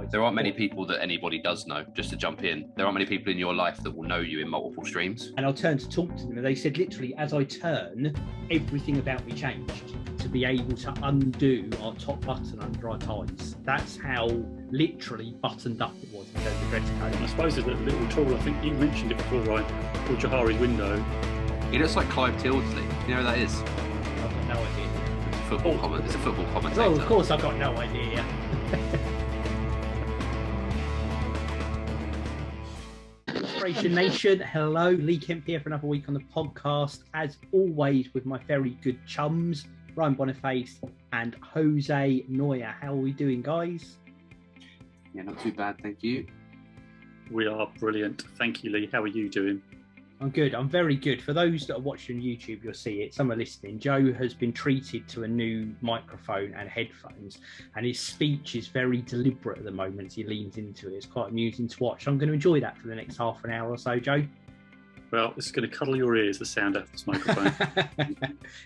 sides. There aren't many people that anybody does know, just to jump in. There aren't many people in your life that will know you in multiple streams. And I'll turn to talk to them, and they said literally, as I turn, everything about me changed to be able to undo our top button under our ties. That's how literally buttoned up it was in terms of dress code. I suppose there's a little tool, I think you mentioned it before, Ryan, called Jahari's window. He looks like Clive Tildesley. You know who that is? I've got no idea. It's a football commentator. Oh, of course I've got no idea. Inspiration Nation, hello, Lee Kemp here for another week on the podcast, as always with my very good chums, Ryan Boniface and Jose Noya. How are we doing, guys? Yeah, not too bad, thank you. We are brilliant. Thank you, Lee. How are you doing? I'm good. I'm very good. For those that are watching on YouTube, you'll see it. Some are listening. Joe has been treated to a new microphone and headphones, and his speech is very deliberate at the moment. He leans into it. It's quite amusing to watch. I'm going to enjoy that for the next half an hour or so, Joe. Well, this is going to cuddle your ears, the sound of this microphone.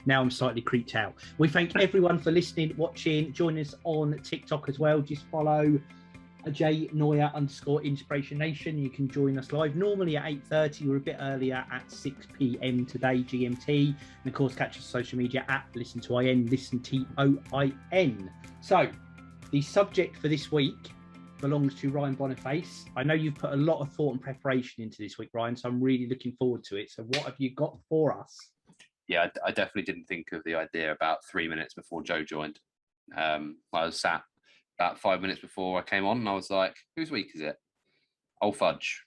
Now I'm slightly creeped out. We thank everyone for listening, watching. Join us on TikTok as well. Just follow @Noya_InspirationNation. You can join us live normally at 8:30. We're a bit earlier at 6 p.m. today GMT, and of course catch us on social media at listen to IN, listen TOIN. So the subject for this week belongs to Ryan Boniface. I know you've put a lot of thought and preparation into this week, Ryan, so I'm really looking forward to it. So what have you got for us? Yeah, I definitely didn't think of the idea about 3 minutes before Joe joined. I was sat about 5 minutes before I came on, and I was like, whose week is it? Oh, fudge.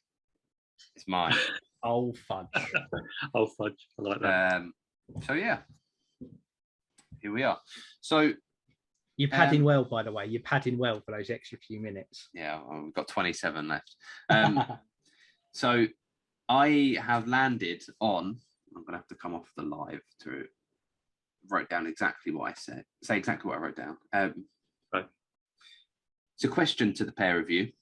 It's mine. Oh, fudge. Oh, fudge. I like that. So, yeah. Here we are. So, you're padding well, by the way. You're padding well for those extra few minutes. Yeah, well, we've got 27 left. So, I have landed on, I'm going to have to come off the live to write down exactly what I said. Say exactly what I wrote down. Right. It's a question to the pair of you,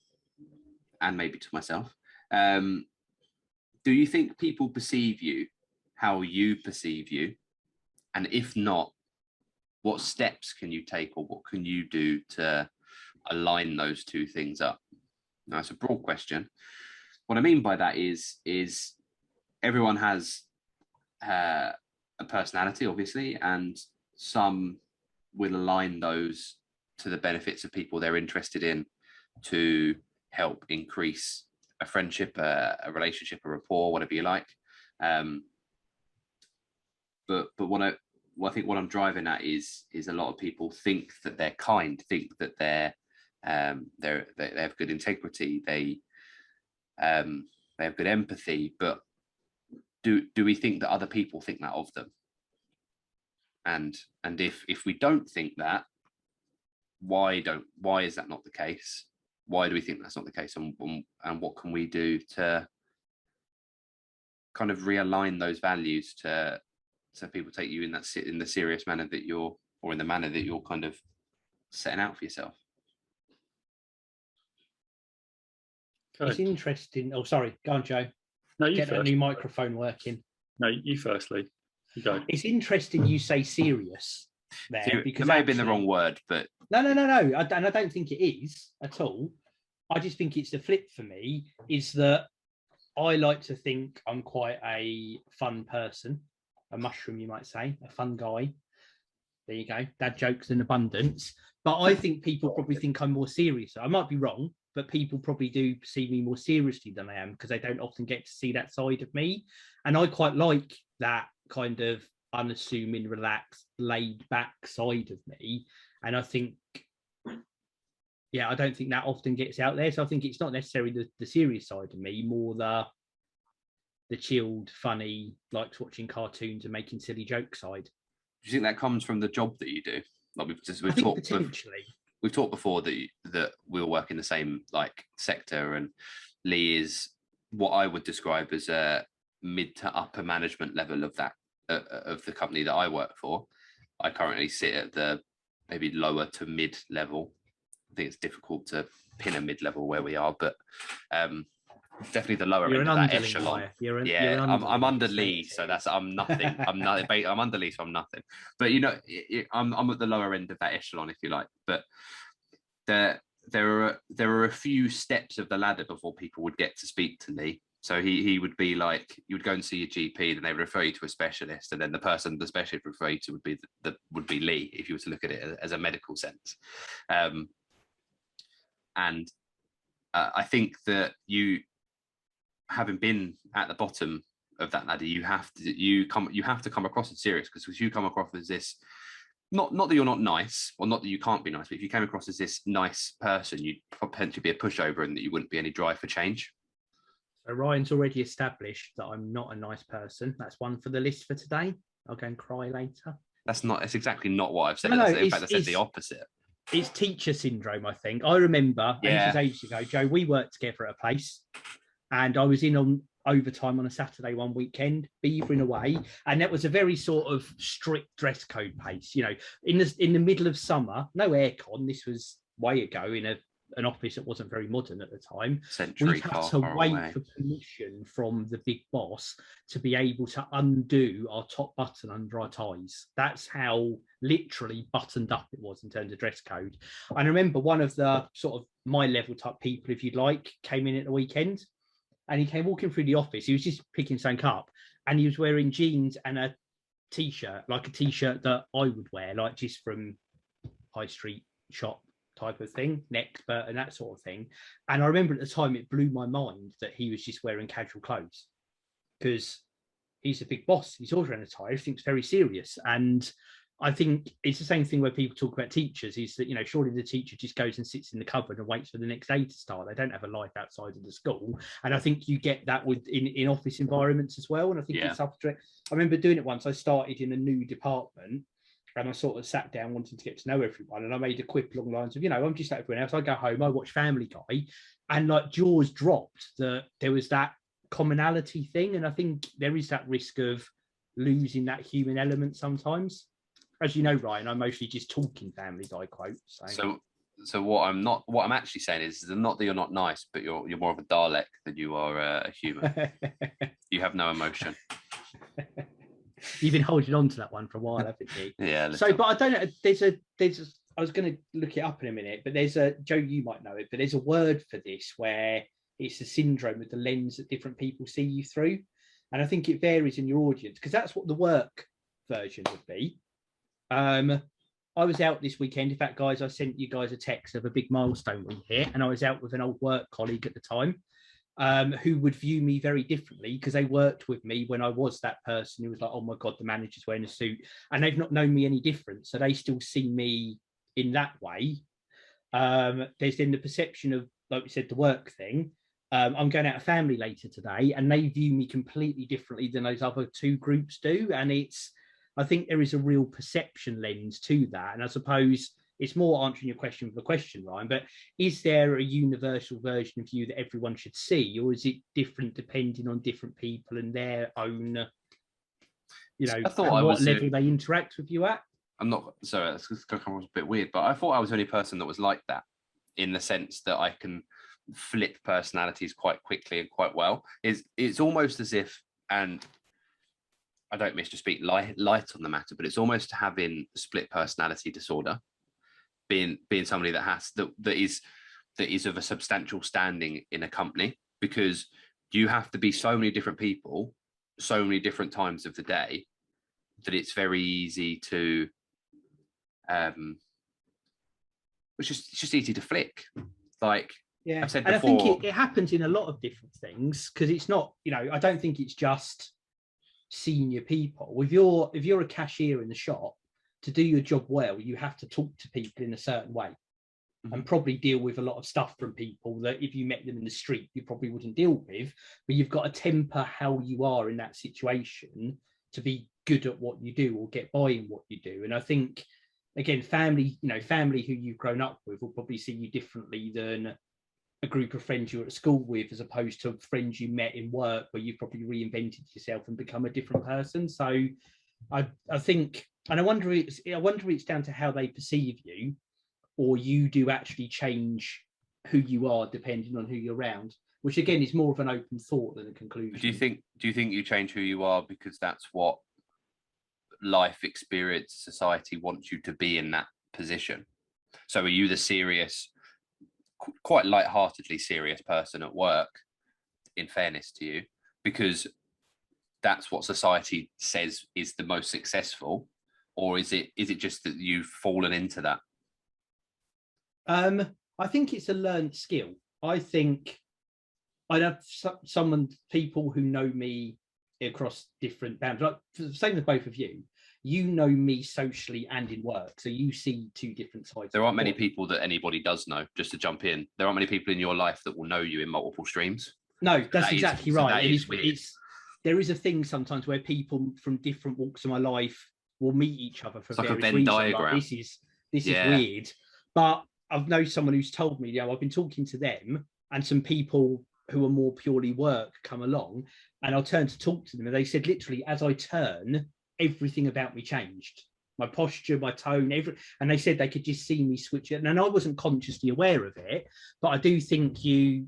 and maybe to myself. Do you think people perceive you how you perceive you? And if not, what steps can you take, or what can you do to align those two things up? Now, it's a broad question. What I mean by that is everyone has a personality, obviously, and some will align those to the benefits of people they're interested in to help increase a friendship, a relationship, a rapport, whatever you like. But I think what I'm driving at is a lot of people think that they're kind, think that they have good integrity, they have good empathy, but do we think that other people think that of them? And if we don't think that, why is that not the case? Why do we think that's not the case? And what can we do to kind of realign those values so people take you in the serious manner that you're, or in the manner that you're kind of setting out for yourself? It's interesting. Oh, sorry. Go on, Joe. No, you get first. That new microphone working. No, you firstly. You go. It's interesting you say serious there, because it may have been the wrong word, but no. And I don't think it is at all. I just think it's the flip for me, is that I like to think I'm quite a fun person, a mushroom, you might say, a fun guy. There you go. Dad jokes in abundance. But I think people probably think I'm more serious. I might be wrong, but people probably do perceive me more seriously than I am, because they don't often get to see that side of me. And I quite like that kind of unassuming, relaxed, laid back side of me. And I think, I don't think that often gets out there. So I think it's not necessarily the serious side of me, more the chilled, funny, likes watching cartoons and making silly joke side. Do you think that comes from the job that you do? Like we've talked potentially. We've talked before that we'll work in the same sector, and Lee is what I would describe as a mid to upper management level of that of the company that I work for. I currently sit at the maybe lower to mid level. I think it's difficult to pin a mid level where we are, but definitely the lower end of that echelon. I'm under Lee, so I'm nothing. I'm under Lee, so I'm nothing. But I'm at the lower end of that echelon, if you like. But there are a few steps of the ladder before people would get to speak to Lee. So he would be like, you would go and see your GP, then they would refer you to a specialist, and then the person the specialist would refer you to would be Lee, if you were to look at it as a medical sense. And I think that you, having been at the bottom of that ladder, you have to come across as serious, because if you come across as this, not that you're not nice, or not that you can't be nice, but if you came across as this nice person, you'd potentially be a pushover, and that you wouldn't be any drive for change. So Ryan's already established that I'm not a nice person. That's one for the list for today. I'll go and cry later. It's exactly not what I've said. No, In fact, I said the opposite. It's teacher syndrome, I think. I remember, and this was ages ago, Joe, we worked together at a place, and I was in on overtime on a Saturday one weekend, beavering away, and that was a very sort of strict dress code pace. You know, in the middle of summer, no aircon. This was way ago in an office that wasn't very modern at the time. We had to wait for permission from the big boss to be able to undo our top button under our ties. That's how literally buttoned up it was in terms of dress code. And I remember one of the sort of my level type people, if you'd like, came in at the weekend, and he came walking through the office. He was just picking something up, and he was wearing jeans and a t-shirt, like a t-shirt that I would wear, like just from high street shop type of thing, expert and that sort of thing. And I remember at the time it blew my mind that he was just wearing casual clothes, because he's a big boss. He's always wearing a tie. Everything's very serious. And I think it's the same thing where people talk about teachers, is that, you know, surely the teacher just goes and sits in the cupboard and waits for the next day to start. They don't have a life outside of the school. And I think you get that with in office environments as well. And I think it's up to it. I remember doing it once. I started in a new department, and I sort of sat down wanting to get to know everyone. And I made a quip along the lines of, you know, I'm just like everyone else. I go home, I watch Family Guy, and like jaws dropped that there was that commonality thing. And I think there is that risk of losing that human element sometimes. As you know, Ryan, I'm mostly just talking Family Guy quotes. So what I'm actually saying is not that you're not nice, but you're more of a Dalek than you are a human. You have no emotion. You've been holding on to that one for a while, haven't you? Yeah. So, but I don't know. I was going to look it up in a minute, but there's a, Joe, you might know it, but there's a word for this where it's a syndrome of the lens that different people see you through. And I think it varies in your audience, because that's what the work version would be. I was out this weekend. In fact, guys, I sent you guys a text of a big milestone we hit, and I was out with an old work colleague at the time, who would view me very differently, because they worked with me when I was that person who was like, oh my God, the manager's wearing a suit, and they've not known me any different. So they still see me in that way. There's then the perception of, like we said, the work thing. I'm going out of family later today, and they view me completely differently than those other two groups do. And I think there is a real perception lens to that. And I suppose it's more answering your question with a question, Ryan, but is there a universal version of you that everyone should see, or is it different depending on different people and their own, you know, what level they interact with you at? I'm not, sorry, that's going to come across a bit weird, but I thought I was the only person that was like that, in the sense that I can flip personalities quite quickly and quite well. It's almost as if, and I don't wish to speak light on the matter, but it's almost having split personality disorder, being somebody that is of a substantial standing in a company, because you have to be so many different people, so many different times of the day, that it's very easy to, it's just easy to flick. Like, yeah, I've said and before, I think it happens in a lot of different things, because it's not, you know, I don't think it's just senior people. If you're a cashier in the shop, to do your job well, you have to talk to people in a certain way, and probably deal with a lot of stuff from people that if you met them in the street, you probably wouldn't deal with. But you've got to temper how you are in that situation to be good at what you do or get by in what you do. And I think, again, family who you've grown up with will probably see you differently than a group of friends you're at school with, as opposed to friends you met in work, where you've probably reinvented yourself and become a different person. So I think, and I wonder it's down to how they perceive you, or you do actually change who you are depending on who you're around, which again is more of an open thought than a conclusion. Do you think you change who you are because that's what life experience, society wants you to be in that position? So are you the serious, quite lightheartedly serious person at work, in fairness to you, because that's what society says is the most successful, or is it just that you've fallen into that? I think it's a learned skill. I think I'd have people who know me across different boundaries. Like, same with both of you. You know me socially and in work, so you see two different sides. There aren't many people that anybody does know. Just to jump in, there aren't many people in your life that will know you in multiple streams. No, that's exactly right. There is a thing sometimes where people from different walks of my life will meet each other for various reasons. Diagram. Like, this is weird, but I've known someone who's told me, I've been talking to them, and some people who are more purely work come along, and I'll turn to talk to them, and they said literally, as I turn, everything about me changed. My posture, my tone, and they said they could just see me switch it. And I wasn't consciously aware of it, but I do think you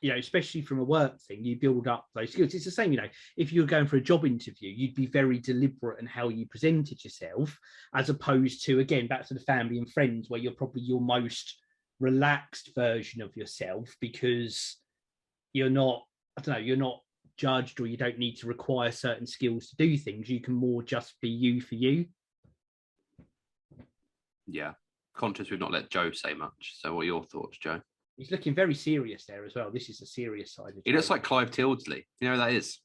know, especially from a work thing, you build up those skills. It's the same, if you're going for a job interview, you'd be very deliberate in how you presented yourself, as opposed to, again, back to the family and friends, where you're probably your most relaxed version of yourself, because you're not judged, or you don't need to require certain skills to do things. You can more just be you for you. Yeah. Conscious we've not let Joe say much. So what are your thoughts, Joe? He's looking very serious there as well. This is a serious side of Joe. He looks like Clive Tildesley. You know who that is?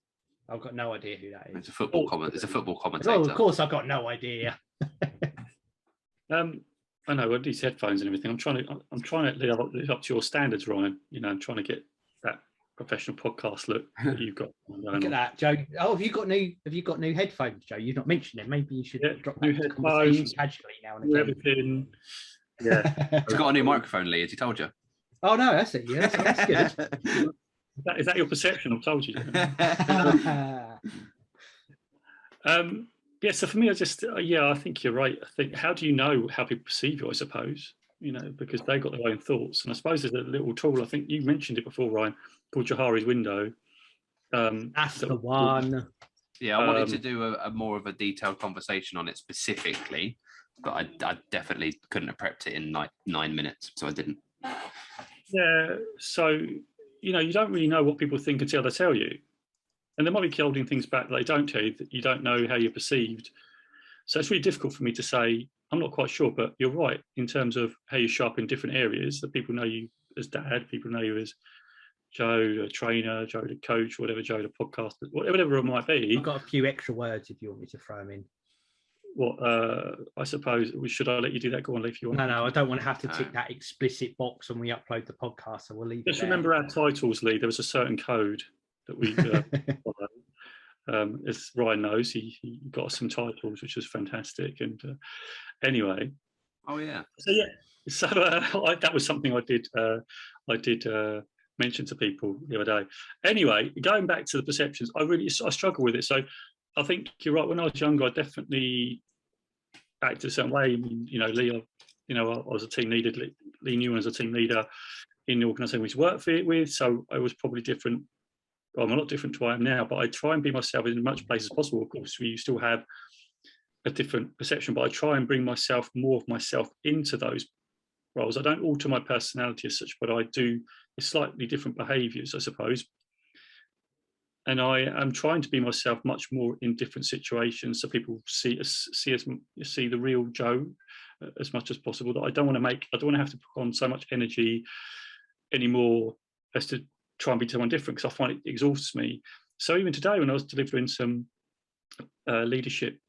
I've got no idea who that is. It's a football commentator. Oh, of course, I've got no idea. I know, with these headphones and everything, I'm trying to live up to your standards, Ryan. I'm trying to get that professional podcast look that you've got. Look at that, Joe. Oh, have you got new headphones, Joe? You've not mentioned it. Maybe you should drop new that headphones casually now and again. Everything. Yeah. He's got a new microphone, Lee, as he told you. Oh no, that's it. Yeah, that's good. Is that your perception? I've told you. Yeah. So for me, I think you're right. I think, how do you know how people perceive you? I suppose, because they've got their own thoughts, and I suppose there's a little tool. I think you mentioned it before, Ryan, called Johari's window. That's the one. Yeah, I wanted to do a more of a detailed conversation on it specifically, but I definitely couldn't have prepped it in like 9 minutes, so I didn't. Yeah, so you don't really know what people think until they tell you, and they might be holding things back that they don't tell you, that you don't know how you're perceived. So it's really difficult for me to say. I'm not quite sure, but you're right in terms of how you show up in different areas. That people know you as Dad, people know you as Joe, the trainer, Joe, the coach, whatever, Joe, the podcaster, whatever it might be. I've got a few extra words if you want me to throw them in. I suppose, should I let you do that? Go on, Lee, if you want. No, I don't want to have to tick that explicit box when we upload the podcast, so we'll leave it. Just remember our titles, Lee. There was a certain code that we followed. As Ryan knows, he got some titles, which was fantastic. And anyway. Oh yeah. So that was something I did mention to people the other day. Anyway, going back to the perceptions, I struggle with it. So I think you're right. When I was younger, I definitely acted a certain way. Lee, I was a team leader. Lee knew I was a team leader in the organisation we worked with, so I was probably different. Well, I'm not different to what I am now, but I try and be myself in as much place as possible. Of course, we still have a different perception, but I try and bring more of myself into those roles. I don't alter my personality as such, but I do slightly different behaviours, I suppose. And I am trying to be myself much more in different situations, so people see the real Joe as much as possible. That I don't want to have to put on so much energy anymore as to try and be someone different, because I find it exhausts me. So even today, when I was delivering some leadership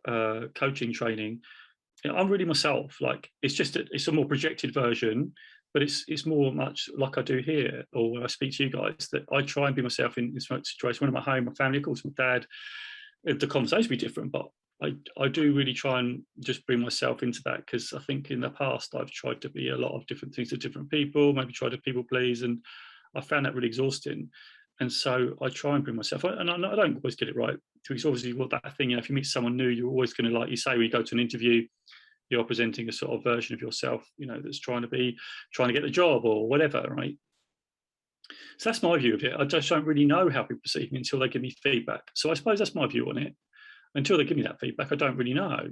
coaching training, I'm really myself. Like, it's a more projected version, but it's more much like I do here, or when I speak to you guys, that I try and be myself in this situation. When I'm at home, my family, of course, my dad, the conversation will be different, but I do really try and just bring myself into that, because I think in the past I've tried to be a lot of different things to different people, maybe try to people please, and I found that really exhausting. And so I try and bring myself, and I don't always get it right, because obviously that thing, if you meet someone new, you're always going to, like you say, when you go to an interview, you're presenting a sort of version of yourself, that's trying to get the job or whatever, right? So that's my view of it. I just don't really know how people perceive me until they give me feedback. So I suppose that's my view on it. Until they give me that feedback, I don't really know.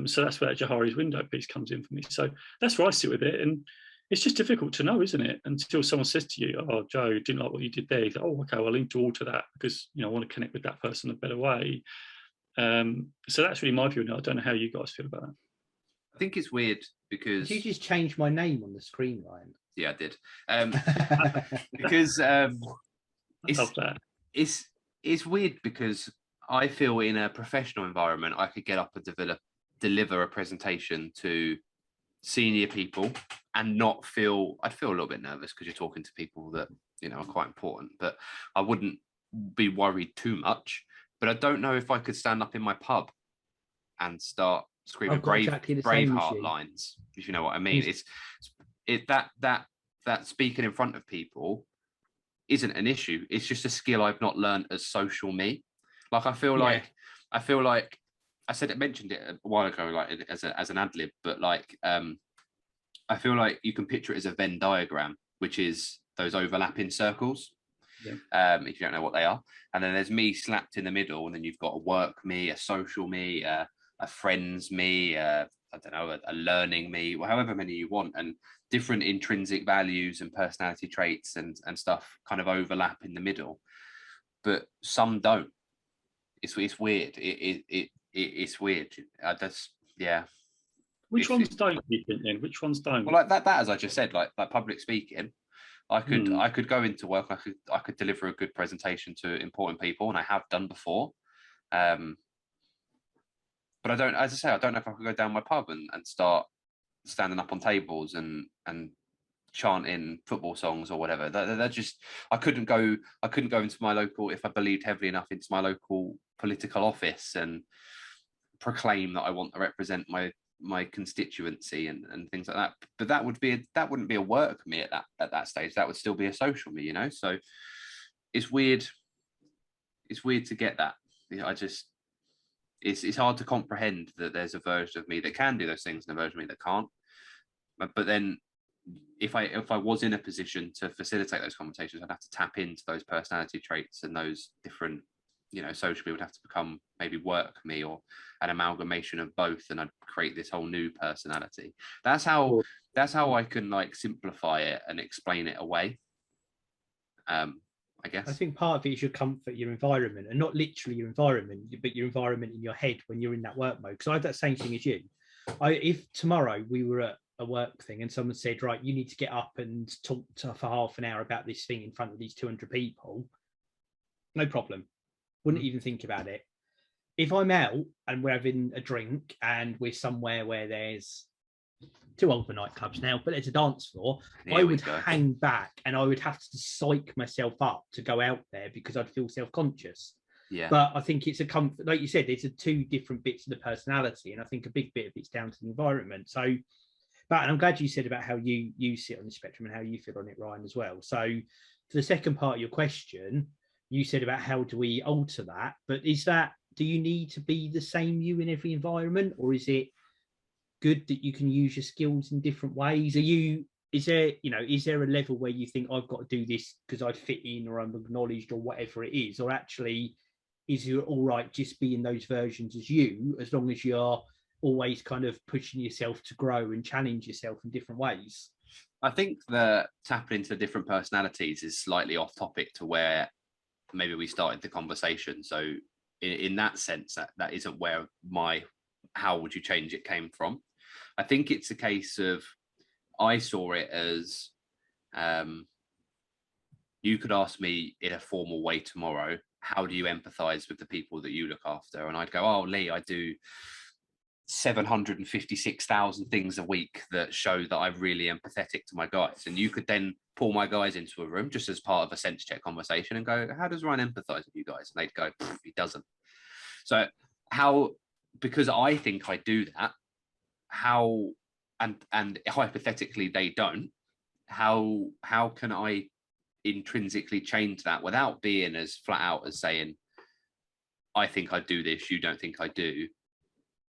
So that's where that Johari's window piece comes in for me. So that's where I sit with it. And it's just difficult to know, isn't it? Until someone says to you, "Oh, Joe, didn't like what you did there." You go, "Oh, okay, well, I need to alter that because I want to connect with that person in a better way." So that's really my view now. I don't know how you guys feel about that. I think it's weird because Did you just change my name on the screen, Ryan? yeah, I did. Because I love that. it's weird because I feel in a professional environment I could get up and deliver a presentation to senior people and not feel, I'd feel a little bit nervous because you're talking to people that are quite important, but I wouldn't be worried too much. But I don't know if I could stand up in my pub and start screaming Braveheart lines, if you know what I mean. That speaking in front of people isn't an issue. It's just a skill I've not learned as social me. Like I feel like I mentioned it a while ago, like as an ad lib, but like I feel like you can picture it as a Venn diagram, which is those overlapping circles. Yeah. If you don't know what they are, and then there's me slapped in the middle, and then you've got a work me, a social me, a friends me, I don't know, a learning me, however many you want, and different intrinsic values and personality traits and stuff kind of overlap in the middle, but some don't. It's weird. It's weird. Which ones don't you think then? Which ones don't? Well, like that as I just said, like public speaking. I could go into work. I could deliver a good presentation to important people, and I have done before. But I don't, as I say, I don't know if I could go down my pub and start standing up on tables and chanting football songs or whatever. That just, I couldn't go into my local, if I believed heavily enough into my local political office and proclaim that I want to represent my constituency and things like that. But that wouldn't be a work me at that stage. That would still be a social me, So it's weird. It's weird to get that. It's hard to comprehend that there's a version of me that can do those things and a version of me that can't. But then if I was in a position to facilitate those conversations, I'd have to tap into those personality traits, and those different social me would have to become maybe work me or an amalgamation of both, and I'd create this whole new personality. That's how I can like simplify it and explain it away. I guess. I think part of it is your comfort, your environment, and not literally your environment, but your environment in your head when you're in that work mode. Because I have that same thing as you. If tomorrow we were at a work thing and someone said, right, you need to get up and talk for half an hour about this thing in front of these 200 people, no problem. Wouldn't even think about it. If I'm out and we're having a drink and we're somewhere where there's too old for nightclubs now, but there's a dance floor, I would hang back and I would have to psych myself up to go out there because I'd feel self-conscious. Yeah. But I think it's a comfort, like you said, it's two different bits of the personality, and I think a big bit of it's down to the environment. So, and I'm glad you said about how you sit on the spectrum and how you feel on it, Ryan, as well. So, for the second part of your question, you said about how do we alter that, but do you need to be the same you in every environment, or is it good that you can use your skills in different ways? Is there a level where you think I've got to do this because I fit in or I'm acknowledged or whatever it is, or actually is it all right just being those versions as you, as long as you're always kind of pushing yourself to grow and challenge yourself in different ways? I think that tapping into different personalities is slightly off topic to where maybe we started the conversation. So in that sense, that isn't where my how would you change it came from. I think it's a case of, I saw it as you could ask me in a formal way tomorrow, how do you empathize with the people that you look after? And I'd go, oh, Lee, I do 756,000 things a week that show that I'm really empathetic to my guys. And you could then pull my guys into a room just as part of a sense check conversation and go, how does Ryan empathize with you guys? And they'd go, he doesn't. So because I think I do that, and hypothetically they don't, how can I intrinsically change that without being as flat out as saying, I think I do this, you don't think I do?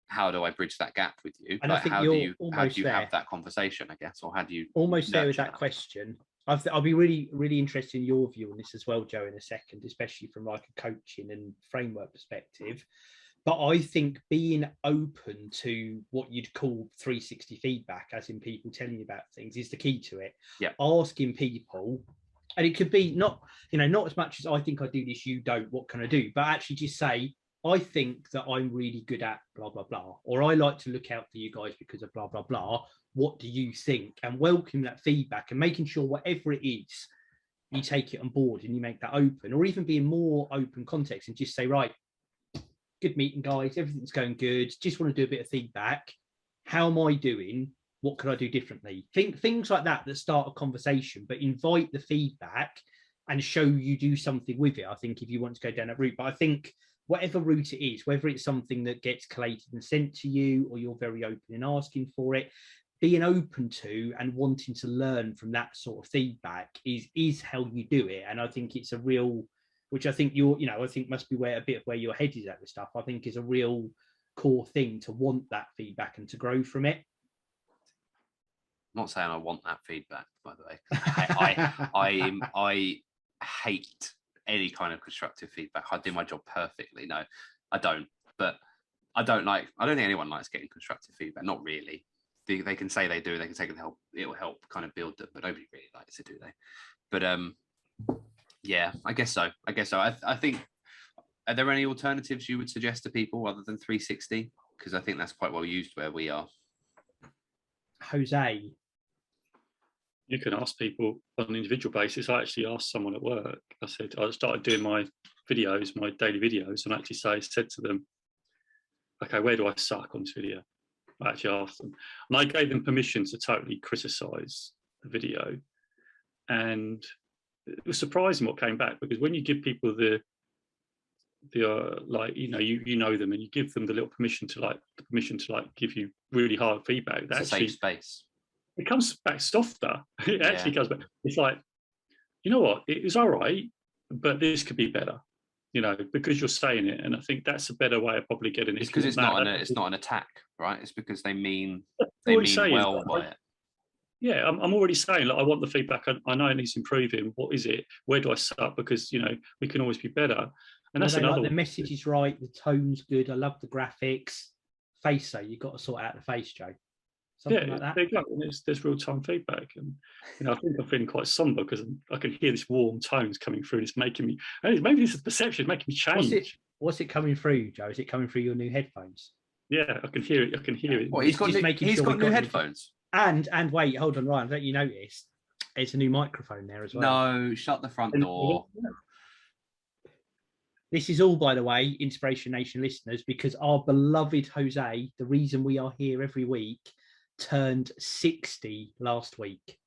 How do I bridge that gap with you? And like, how do you have that conversation, I guess, or how do you almost there with that question? I'll be really, really interested in your view on this as well, Joe, in a second, especially from like a coaching and framework perspective. But I think being open to what you'd call 360 feedback, as in people telling you about things, is the key to it. Yeah. Asking people, and it could be not, not as much as I think I do this, you don't, what can I do? But actually just say, I think that I'm really good at blah, blah, blah. Or I like to look out for you guys because of blah, blah, blah. What do you think? And welcome that feedback and making sure whatever it is, you take it on board and you make that open, or even being more open context and just say, right, good meeting, guys. Everything's going good. Just want to do a bit of feedback. How am I doing? What could I do differently? Things like that start a conversation, but invite the feedback and show you do something with it. I think if you want to go down that route, but I think whatever route it is, whether it's something that gets collated and sent to you, or you're very open in asking for it, being open to and wanting to learn from that sort of feedback is how you do it. And I think it's a real, which I think I think must be a bit of where your head is at with stuff. I think is a real core thing to want that feedback and to grow from it. I'm not saying I want that feedback, by the way. I hate any kind of constructive feedback. I do my job perfectly. No, I don't. But I don't think anyone likes getting constructive feedback. Not really. They can say they do. They can say it'll help kind of build them, but nobody really likes it, do they? But yeah, I guess so. I think, are there any alternatives you would suggest to people other than 360? Because I think that's quite well used where we are. Jose. You can ask people on an individual basis. I actually asked someone at work. I started doing my videos, my daily videos, and I said to them, okay, where do I suck on this video? I actually asked them. And I gave them permission to totally criticize the video. And it was surprising what came back, because when you give people the like, you know them, and you give them the little permission to give you really hard feedback, that's a safe space. It comes back softer. It actually comes back. It's like, you know what, it was all right, but this could be better, because you're saying it. And I think that's a better way of probably getting it. It's because it's not an attack, right? It's because they mean well by it. Yeah, I'm already saying, like, I want the feedback. I know it needs improving. What is it? Where do I start? Because we can always be better. And that's another. Like, the message is right. The tone's good. I love the graphics. Face, so you've got to sort out the face, Joe. Something like that. There's real time feedback, and I think I'm feeling quite somber because I can hear this warm tones coming through. And it's making me. Maybe this is perception making me change. What's it coming through, Joe? Is it coming through your new headphones? Yeah, I can hear it. Well, he's got new headphones. And wait, hold on, Ryan. Don't you notice? It's a new microphone there as well. No, shut the front door. This is all, by the way, Inspiration Nation listeners, because our beloved Jose, the reason we are here every week, turned 60 last week.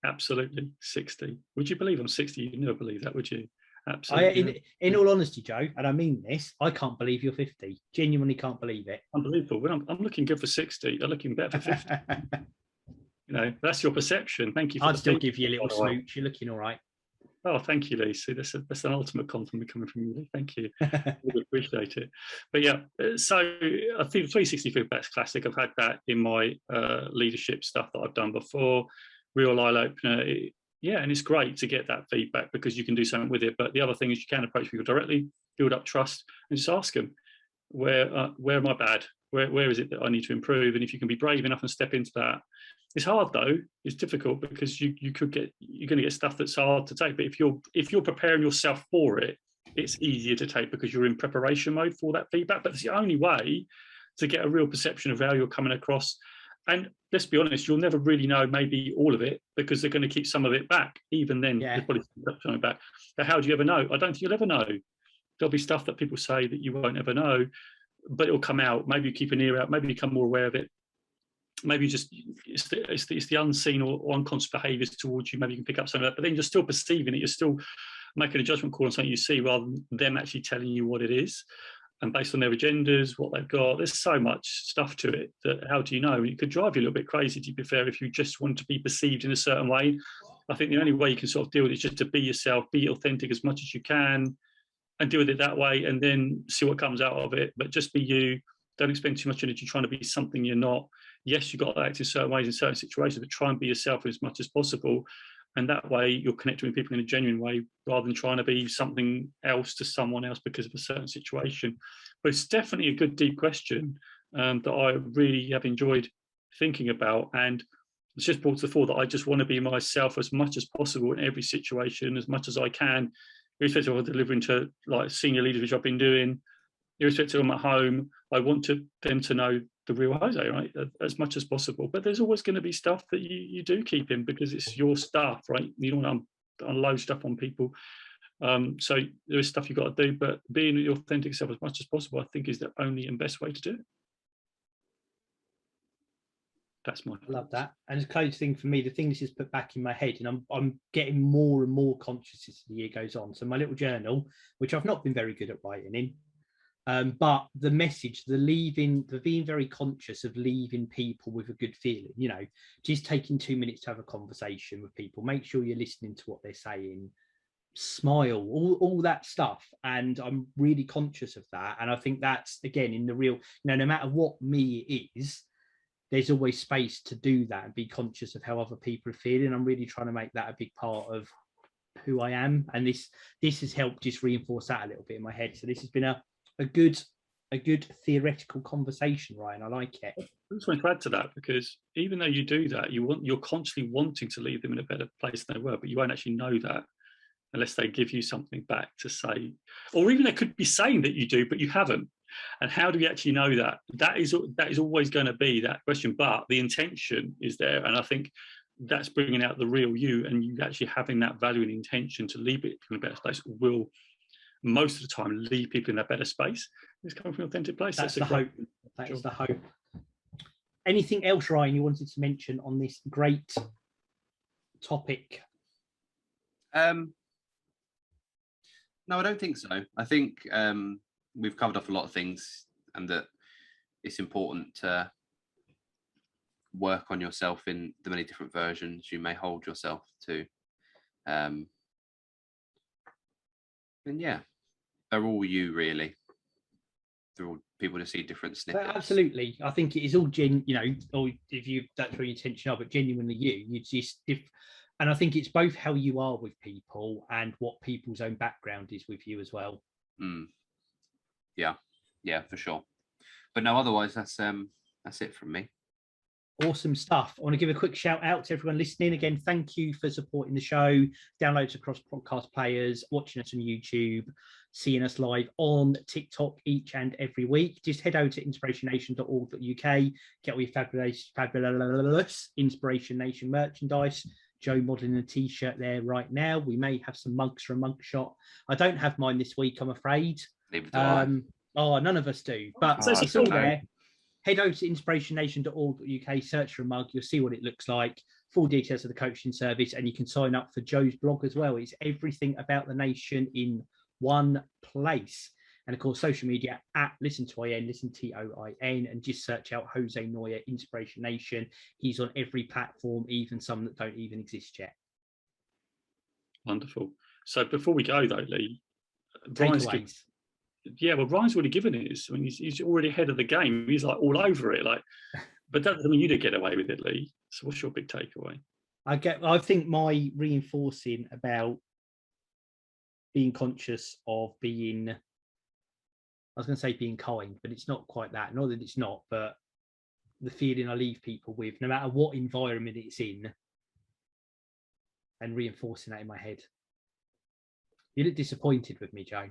Absolutely, 60. Would you believe I'm 60? You'd never believe that, would you? Absolutely. In all honesty, Joe, and I mean this, I can't believe you're 50. Genuinely can't believe it. Unbelievable. When I'm looking good for 60. I'm looking better for 50. That's your perception. Thank you. I'd still give you a little smooch. You're looking all right. Oh, thank you, Lee. See, that's an ultimate compliment coming from you, Lee. Thank you. Really appreciate it. But yeah, so I think 360 feedback's classic. I've had that in my leadership stuff that I've done before. Real eye opener. And it's great to get that feedback because you can do something with it. But the other thing is you can approach people directly, build up trust, and just ask them, where am I bad? Where is it that I need to improve? And if you can be brave enough and step into that. It's hard though. It's difficult because you're going to get stuff that's hard to take. But if you're preparing yourself for it, it's easier to take because you're in preparation mode for that feedback. But it's the only way to get a real perception of how you're coming across. And let's be honest, you'll never really know maybe all of it because they're going to keep some of it back. Even then, they'll probably keep something back. But how do you ever know? I don't think you'll ever know. There'll be stuff that people say that you won't ever know, but it'll come out. Maybe you keep an ear out. Maybe you become more aware of it. Maybe it's the unseen or unconscious behaviours towards you. Maybe you can pick up some of that, but then you're still perceiving it. You're still making a judgment call on something you see rather than them actually telling you what it is. And based on their agendas, what they've got, there's so much stuff to it that how do you know? It could drive you a little bit crazy, to be fair, if you just want to be perceived in a certain way. I think the only way you can sort of deal with it is just to be yourself, be authentic as much as you can, and deal with it that way, and then see what comes out of it. But just be you. Don't expend too much energy trying to be something you're not. Yes, you've got to act in certain ways in certain situations, but try and be yourself as much as possible. And that way you're connecting with people in a genuine way rather than trying to be something else to someone else because of a certain situation. But it's definitely a good, deep question that I really have enjoyed thinking about. And it's just brought to the fore that I just want to be myself as much as possible in every situation, as much as I can, irrespective of delivering to like senior leaders, which I've been doing, irrespective of them at home. I want them to know the real Jose, right, as much as possible. But there's always going to be stuff that you do keep in because it's your stuff, right? You don't want to unload stuff on people. So there is stuff you've got to do, but being your authentic self as much as possible, I think, is the only and best way to do it. That's my I love that. And the close thing for me, the thing this has put back in my head, and I'm getting more and more conscious as the year goes on. So my little journal, which I've not been very good at writing in, but the message, the being very conscious of leaving people with a good feeling, you know, just taking 2 minutes to have a conversation with people, make sure you're listening to what they're saying, smile, all that stuff. And I'm really conscious of that. And I think that's, again, in the real, you know, no matter what me is, there's always space to do that and be conscious of how other people are feeling. I'm really trying to make that a big part of who I am. And this has helped just reinforce that a little bit in my head. So this has been a good theoretical conversation, Ryan. I like it. I just want to add to that, because even though you do that, you're constantly wanting to leave them in a better place than they were, but you won't actually know that unless they give you something back to say, or even they could be saying that you do, but you haven't. And how do we actually know that? That is always going to be that question, but the intention is there. And I think that's bringing out the real you, and you actually having that value and intention to leave it in a better place will most of the time leave people in a better space. It's coming from an authentic place. That's the hope. That is the hope. Anything else, Ryan, you wanted to mention on this great topic? No, I don't think so. I think we've covered off a lot of things, and that it's important to work on yourself in the many different versions you may hold yourself to. And yeah, they're all you, really. They're all people to see different snippets. But absolutely. I think it is all you know, or if you, that's where your intention are, but genuinely you just, and I think it's both how you are with people and what people's own background is with you as well. Yeah, for sure. But no, otherwise that's it from me. Awesome stuff. I want to give a quick shout out to everyone listening. Again, thank you for supporting the show. Downloads across podcast players, watching us on YouTube, seeing us live on TikTok each and every week. Just head over to inspirationnation.org.uk, get all your fabulous Inspiration Nation merchandise. Joe modeling a t-shirt there right now. We may have some mugs for a mug shot. I don't have mine this week, I'm afraid. Oh, none of us do, but it's all there. Head over to inspirationnation.org.uk, search for a mug, you'll see what it looks like, full details of the coaching service, and you can sign up for Joe's blog as well. It's everything about the nation in one place. And of course, social media at ListenToIN, ListenToIN, and just search out Jose Noya, Inspiration Nation. He's on every platform, even some that don't even exist yet. Wonderful. So before we go, though, Lee, Takeaways. Yeah, well, Ryan's already given his. I mean, he's already ahead of the game. He's like all over it. Like, but that doesn't mean you didn't get away with it, Lee. So, what's your big takeaway? I think my reinforcing about being conscious of being, I was going to say being kind, but it's not quite that. Not that it's not, but the feeling I leave people with, no matter what environment it's in, and reinforcing that in my head. You look disappointed with me, Joe.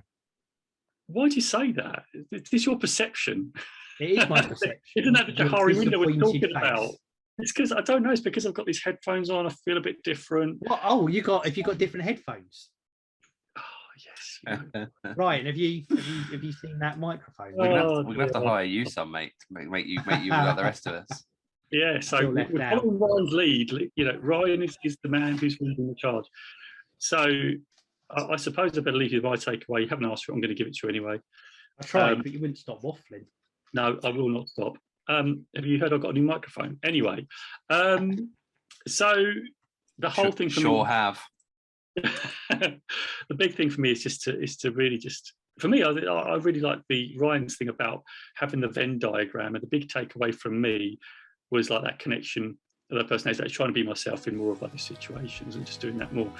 Why do you say that? Is this your perception? It is my perception. Isn't that the Jahari window we're talking face. about? It's because I don't know. It's because I've got these headphones on. I feel a bit different. What? Oh, have you got different headphones? Oh yes. Right. Have you seen that microphone? We're gonna have to hire you some, mate, to make you like the rest of us. Yeah. So we're following Ryan's lead. You know, Ryan is the man who's leading the charge. So I suppose I better leave you my takeaway. You haven't asked for it. I'm going to give it to you anyway. I tried, but you wouldn't stop waffling. No, I will not stop. Have you heard I've got a new microphone? Anyway, so the whole thing for me have. The big thing for me is to really just, for me, I really like the Ryan's thing about having the Venn diagram, and the big takeaway from me was like that connection other personality. That's trying to be myself in more of those situations and just doing that more.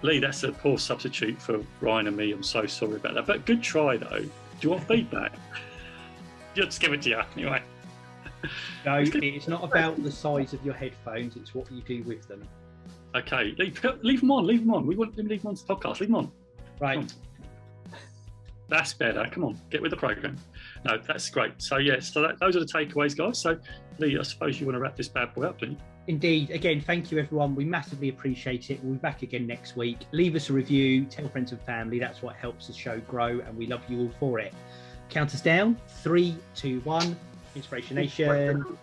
Lee, that's a poor substitute for Ryan and me. I'm so sorry about that. But good try, though. Do you want feedback? I'll just give it to you anyway. No, it's not about the size of your headphones. It's what you do with them. Okay, leave them on. Leave them on. We want them to leave them on the podcast. Leave them on. Right. That's better. Come on, get with the program. No, that's great. So those are the takeaways, guys. So Lee, I suppose you want to wrap this bad boy up, don't you? Indeed. Again, thank you, everyone. We massively appreciate it. We'll be back again next week. Leave us a review. Tell friends and family. That's what helps the show grow, and we love you all for it. Count us down. 3, 2, 1. Inspiration Nation.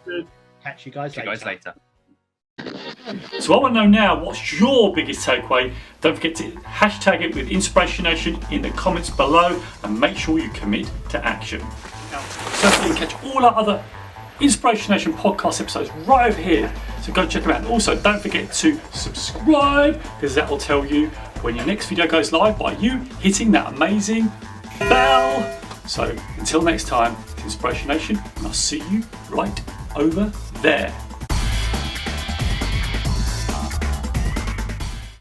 Catch you guys later. So I want to know now, what's your biggest takeaway? Don't forget to hashtag it with Inspiration Nation in the comments below, and make sure you commit to action. Now, so you can catch all our other Inspiration Nation podcast episodes right over here. So go check them out. And also, don't forget to subscribe, because that will tell you when your next video goes live by you hitting that amazing bell. So until next time, Inspiration Nation, and I'll see you right over there.